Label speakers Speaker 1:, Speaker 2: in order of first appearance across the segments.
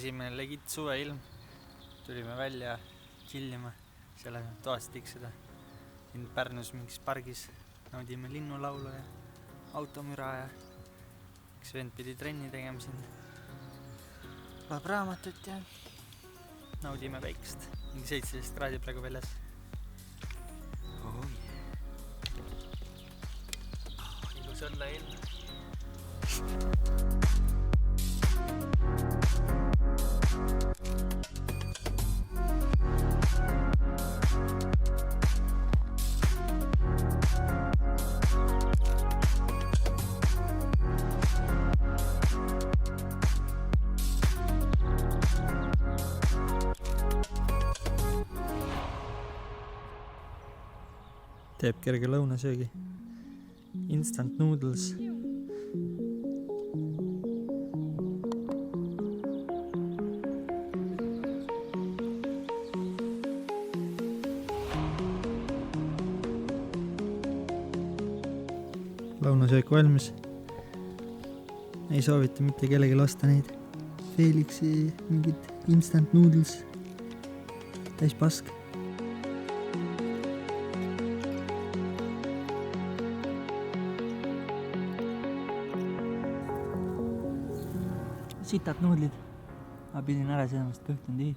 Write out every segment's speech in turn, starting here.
Speaker 1: Esimene legit suveilm. Tulime välja chillima, seal toas tiksuda. Siin Pärnus mingis pargis naudime linnulaulu ja automüra ja üks vend pidi trenni tegema siin. Loeb raamatut ja naudime päikest. Mingi 17 kraadi praegu väljas. Oh yeah. Ilus olla ilm. Teeb kerge lõunasöögi. Instant noodles. Lõunasöök valmis. Ei soovita mitte kellegi lasta neid Felixi mingid instant noodles. Täis pask. Sitad nuudlid. Ma pidin ära sõnamast kõhtund ii.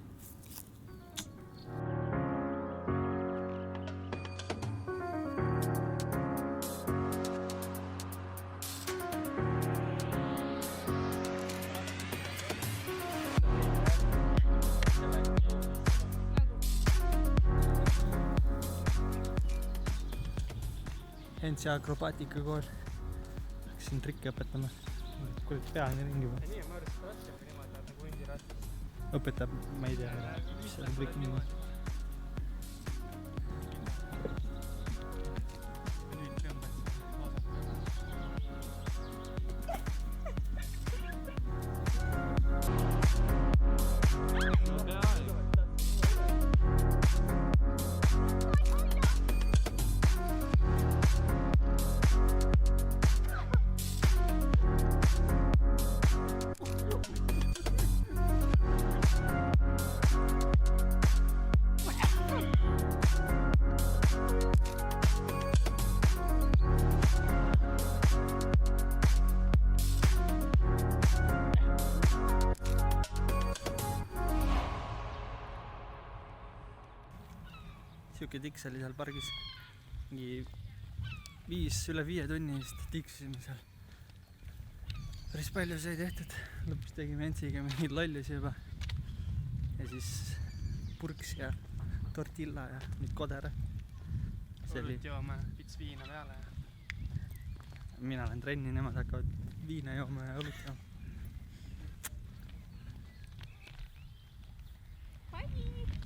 Speaker 1: NC akrobaatika kool. Läksin trikke õpetama. Kuule pea on ringi või? Nii, ma arvast raskem, kui nemad nagu hundi rastas. Õpetab, ma ei tea, mis see on trikk nimi. Siuke tiks oli seal pargis. Mingi üle 5 tunni vist tiksusime seal. Päris palju sai tehtud. Lõpus tegime Entsiga mingid lollusi juba. Ja siis purks ja tortilla ja nüüd kodera.
Speaker 2: Õlut jooma pits viina peale.
Speaker 1: Mina olen trenni, nemad hakkavad viina jooma ja õlut jooma.